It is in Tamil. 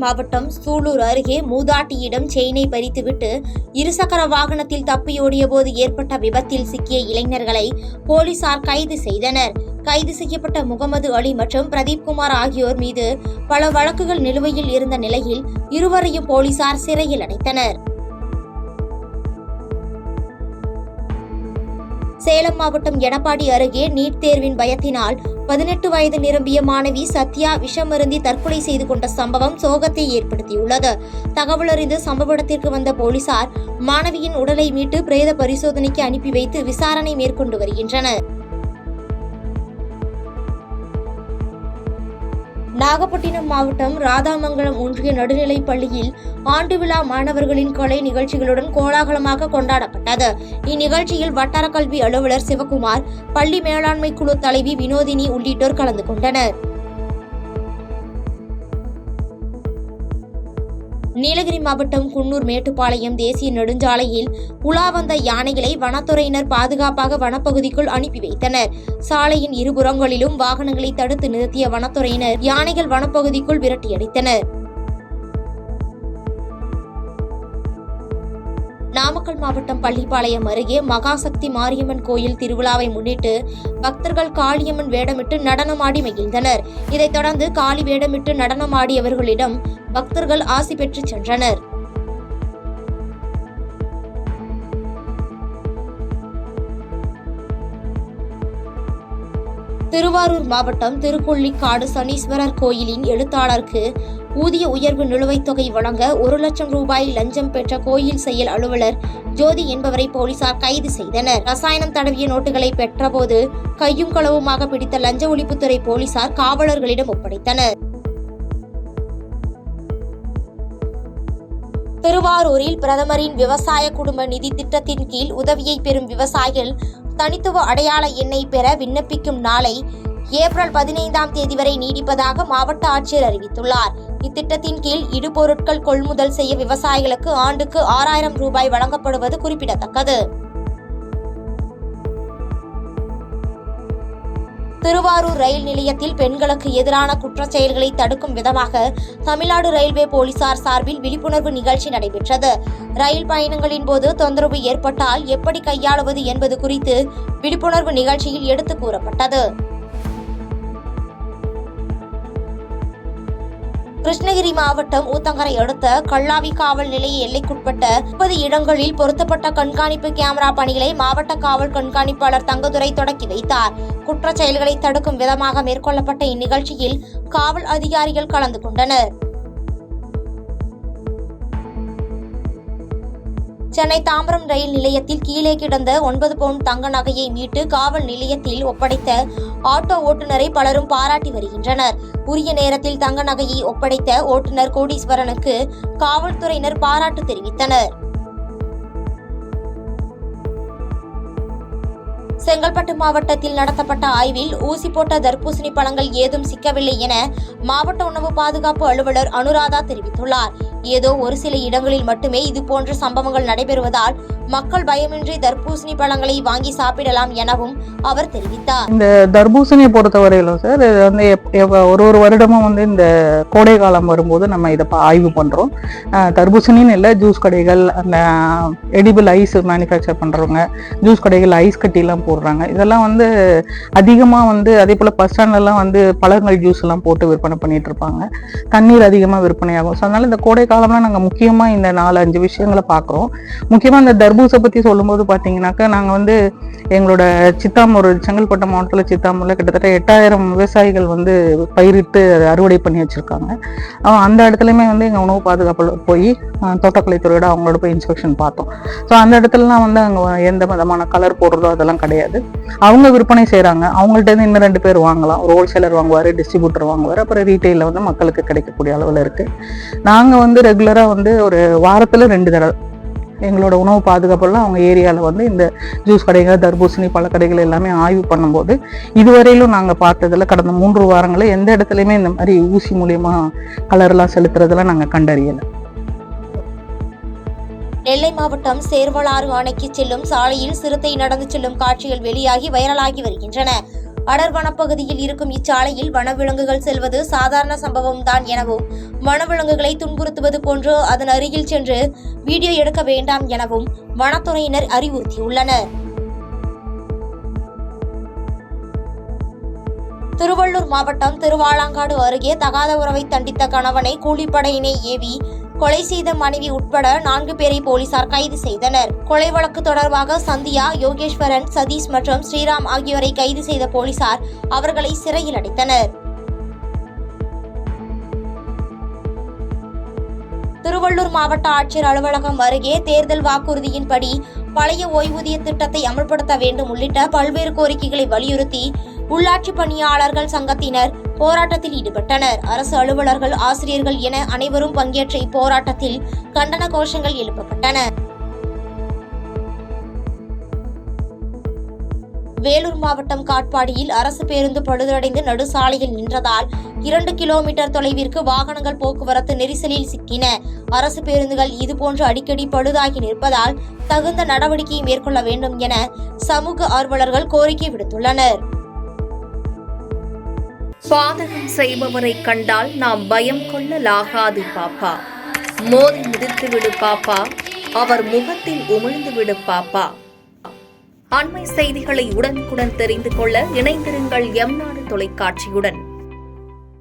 மாவட்டம் சூலூர் அருகே மூதாட்டியிடம் செயினை பறித்துவிட்டு இருசக்கர வாகனத்தில் தப்பியோடிய போது ஏற்பட்ட விபத்தில் சிக்கிய இளைஞர்களை போலீசார் கைது செய்தனர். கைது செய்யப்பட்ட முகமது அலி மற்றும் பிரதீப் குமார் ஆகியோர் மீது பல வழக்குகள் நிலுவையில் இருந்த நிலையில் இருவரையும் போலீசார் சிறையில் அடைத்தனர். சேலம் மாவட்டம் எடப்பாடி அருகே நீட் தேர்வின் பயத்தினால் 18 வயது நிரம்பிய மாணவி சத்யா விஷமருந்தி தற்கொலை செய்து கொண்ட சம்பவம் சோகத்தை ஏற்படுத்தியுள்ளது. தகவல் அறிந்து சம்பவ இடத்திற்கு வந்த போலீசார் மாணவியின் உடலை மீட்டு பிரேத பரிசோதனைக்கு அனுப்பி வைத்து விசாரணை மேற்கொண்டு வருகின்றனர். நாகப்பட்டினம் மாவட்டம் ராதாமங்கலம் ஒன்றிய நடுநிலைப் பள்ளியில் ஆண்டு விழா மாணவர்களின் கலை நிகழ்ச்சிகளுடன் கோலாகலமாக கொண்டாடப்பட்டது. இந்நிகழ்ச்சியில் வட்டார கல்வி அலுவலர் சிவகுமார், பள்ளி மேலாண்மை குழு தலைவி வினோதினி உள்ளிட்டோர் கலந்து கொண்டனர். நீலகிரி மாவட்டம் குன்னூர் மேட்டுப்பாளையம் தேசிய நெடுஞ்சாலையில் உலா வந்த யானைகளை வனத்துறையினர் பாதுகாப்பாக வனப்பகுதிக்குள் அனுப்பி வைத்தனர். சாலையின் இருபுறங்களிலும் வாகனங்களை தடுத்து நிறுத்திய வனத்துறையினர் யானைகள் வனப்பகுதிக்குள் விரட்டியடித்தனர். நாமக்கல் மாவட்டம் பள்ளிப்பாளையம் அருகே மகாசக்தி மாரியம்மன் கோயில் திருவிழாவை முன்னிட்டு பக்தர்கள் காளியம்மன் வேடமிட்டு நடனமாடி மகிழ்ந்தனர். இதைத் தொடர்ந்து காளி வேடமிட்டு நடனமாடியவர்களிடம் பக்தர்கள் ஆசி பெற்று சென்றனர். திருவாரூர் மாவட்டம் திருக்கொள்ளிக்காடு சனீஸ்வரர் கோயிலின் எழுத்தாளருக்கு ஊதிய உயர்வு நிலுவைத் தொகை வழங்க 1 லட்சம் ரூபாய் லஞ்சம் பெற்ற கோயில் செயல் அலுவலர் ஜோதி என்பவரை போலீசார் கைது செய்தனர். ரசாயனம் தடவிய நோட்டுகளை பெற்றபோது கையும் களவுமாக பிடித்த லஞ்ச ஒழிப்புத்துறை போலீசார் காவலர்களிடம் ஒப்படைத்தனர். திருவாரூரில் பிரதமரின் விவசாய குடும்ப நிதி திட்டத்தின் கீழ் உதவியை பெறும் விவசாயிகள் தனித்துவ அடையாள எண்ணை பெற விண்ணப்பிக்கும் நாளை ஏப்ரல் 15ஆம் தேதி வரை நீடிப்பதாக மாவட்ட ஆட்சியர் அறிவித்துள்ளார். இத்திட்டத்தின் கீழ் இடுபொருட்கள் கொள்முதல் செய்ய விவசாயிகளுக்கு ஆண்டுக்கு 6000 ரூபாய் வழங்கப்படுவது குறிப்பிடத்தக்கது. திருவாரூர் ரயில் நிலையத்தில் பெண்களுக்கு எதிரான குற்றச் செயல்களை தடுக்கும் விதமாக தமிழ்நாடு ரயில்வே போலீசார் சார்பில் விழிப்புணர்வு நிகழ்ச்சி நடைபெற்றது. ரயில் பயணங்களின் போது தொந்தரவு ஏற்பட்டால் எப்படி கையாளுவது என்பது குறித்து விழிப்புணர்வு நிகழ்ச்சியில் எடுத்துக் கூறப்பட்டது. கிருஷ்ணகிரி மாவட்டம் ஊத்தங்கரை அடுத்த கல்லாவி காவல் நிலைய எல்லைக்குட்பட்ட 30 இடங்களில் பொருத்தப்பட்ட கண்காணிப்பு கேமரா பணிகளை மாவட்ட காவல் கண்காணிப்பாளர் தங்கதுரை தொடக்கி வைத்தார். குற்றச் செயல்களை தடுக்கும் விதமாக மேற்கொள்ளப்பட்ட இந்நிகழ்ச்சியில் காவல் அதிகாரிகள் கலந்து கொண்டனர். சென்னை தாம்பரம் ரயில் நிலையத்தில் கீழே கிடந்த 9 பவுண்ட் தங்க நகையை மீட்டு காவல் நிலையத்தில் ஒப்படைத்த ஆட்டோ ஓட்டுநரை பலரும் பாராட்டி வருகின்றனர். உரிய நேரத்தில் தங்க நகையை ஒப்படைத்த ஓட்டுநர் கோடீஸ்வரனுக்கு காவல்துறையினர் பாராட்டு தெரிவித்தனர். செங்கல்பட்டு மாவட்டத்தில் நடத்தப்பட்ட ஆய்வில் ஊசி போட்ட தர்பூசணி பழங்கள் ஏதும் சிக்கவில்லை என மாவட்ட உணவு பாதுகாப்பு அலுவலர் அனுராதா தெரிவித்துள்ளார். ஏதோ ஒரு சில இடங்களில் மட்டுமே இதுபோன்ற சம்பவங்கள் நடைபெறுவதால் மக்கள் பயமின்றி தர்பூசணி பழங்களை வாங்கி சாப்பிடலாம் எனவும் அவர் தெரிவித்தார். இந்த தர்பூசணியை பொறுத்தவரையிலும் சார் வந்து ஒரு வருடமும் இந்த கோடை காலம் வரும்போது நம்ம இதை ஆய்வு பண்றோம். தர்பூசணின்னு இல்லை, ஜூஸ் கடைகள், அந்த எடிபிள் ஐஸ் மேனுஃபேக்சர் பண்றவங்க, ஜூஸ் கடைகள் ஐஸ் கட்டிலாம் போடுறாங்க. இதெல்லாம் அதிகமாக அதே போல் பஸ் ஸ்டாண்ட்லாம் பழங்கள் ஜூஸ் எல்லாம் போட்டு விற்பனை பண்ணிட்டு இருப்பாங்க. தண்ணீர் அதிகமாக விற்பனையாகும். ஸோ அதனால இந்த கோடை காலம்லாம் நாங்கள் முக்கியமாக இந்த 4-5 விஷயங்களை பார்க்குறோம். முக்கியமாக இந்த தர்பூசை பற்றி சொல்லும்போது பார்த்தீங்கன்னாக்கா நாங்கள் எங்களோட சித்தாமூர், செங்கல்பட்டு மாவட்டத்தில் சித்தாமூரில் கிட்டத்தட்ட 8000 விவசாயிகள் பயிரிட்டு அறுவடை பண்ணி வச்சுருக்காங்க. அந்த இடத்துலையுமே எங்கள் உணவு பாதுகாப்பில் போய் தோட்டக்கலைத்துறையோட அவங்களோட போய் இன்ஸ்பெக்ஷன் பார்த்தோம். ஸோ அந்த இடத்துலலாம் அங்கே எந்த விதமான கலர் போடுறதோ அதெல்லாம் கிடையாது. அவங்க விற்பனை செய்கிறாங்க. அவங்கள்ட்ட இன்னும் 2 பேர் வாங்கலாம். ஒரு ஹோல்சேலர் வாங்குவார், டிஸ்ட்ரிபியூட்டர் வாங்குவார், அப்புறம் ரீட்டெயிலில் மக்களுக்கு கிடைக்கக்கூடிய அளவில் இருக்குது. நாங்கள் ரெகுலராக ஒரு வாரத்தில் 2 தடவை எங்களோட உணவு பாதுகாப்புலாம் அவங்க ஏரியாவில் இந்த ஜூஸ் கடைகள், தர்பூசணி பழக்கடைகள் எல்லாமே ஆய்வு பண்ணும்போது இதுவரையிலும் நாங்கள் பார்த்ததில் கடந்த 3 வாரங்களில் எந்த இடத்துலையுமே இந்த மாதிரி ஊசி மூலியமா கலர்லாம் செலுத்துறதெல்லாம் நாங்கள் கண்டறியலை. நெல்லை மாவட்டம் சேர்வலாறு அணைக்கு செல்லும் சாலையில் சிறுத்தை நடந்து செல்லும் காட்சிகள் வெளியாகி வைரலாகி வருகின்றன. அடர் வனப்பகுதியில் இருக்கும் இச்சாலையில் வனவிலங்குகள் செல்வது சாதாரண சம்பவம்தான் எனவும் வனவிலங்குகளை துன்புறுத்துவது போன்று அதன் அருகில் சென்று வீடியோ எடுக்க வேண்டாம் எனவும் வனத்துறையினர் அறிவுறுத்தியுள்ளனர். திருவள்ளூர் மாவட்டம் திருவாலாங்காடு அருகே தகாத உறவை தண்டித்த கணவனை கூலிப்படையினை ஏவி கொலை செய்த மனைவி உட்பட 4 பேரை போலீசார் கைது செய்தனர். கொலை வழக்கு தொடர்பாக சந்தியா, யோகேஸ்வரன், சதீஷ் மற்றும் ஸ்ரீராம் ஆகியோரை கைது செய்த போலீசார் அவர்களை சிறையில் அடைத்தனர். திருவள்ளூர் மாவட்ட ஆட்சியர் அலுவலகம் அருகே தேர்தல் வாக்குறுதியின்படி பழைய ஓய்வூதிய திட்டத்தை அமல்படுத்த வேண்டும் உள்ளிட்ட பல்வேறு கோரிக்கைகளை வலியுறுத்தி உள்ளாட்சி பணியாளர்கள் சங்கத்தினர் போராட்டத்தில் ஈடுபட்டனர். அரசு அலுவலர்கள், ஆசிரியர்கள் என அனைவரும் பங்கேற்ற இப்போராட்டத்தில் கண்டன கோஷங்கள் எழுப்பப்பட்டன. வேலூர் மாவட்டம் காட்பாடியில் அரசு பேருந்து பழுதடைந்து நடுசாலையில் நின்றதால் 2 கிலோமீட்டர் தொலைவிற்கு வாகனங்கள் போக்குவரத்து நெரிசலில் சிக்கின. அரசு பேருந்துகள் இதுபோன்று அடிக்கடி பழுதாகி நிற்பதால் தகுந்த நடவடிக்கை மேற்கொள்ள வேண்டும் என சமூக ஆர்வலர்கள் கோரிக்கை விடுத்துள்ளனர். பாதகம் செய்பவரை கண்டால் நாம் பயம் கொள்ளலாகாது பாப்பா. மோதி மிதித்துவிடு பாப்பா, அவர் முகத்தில் உமிழ்ந்துவிடு பாப்பா. அண்மை செய்திகளை உடனுக்குடன் தெரிந்து கொள்ள இணைந்திருங்கள் எம் நாடு தொலைக்காட்சியுடன்.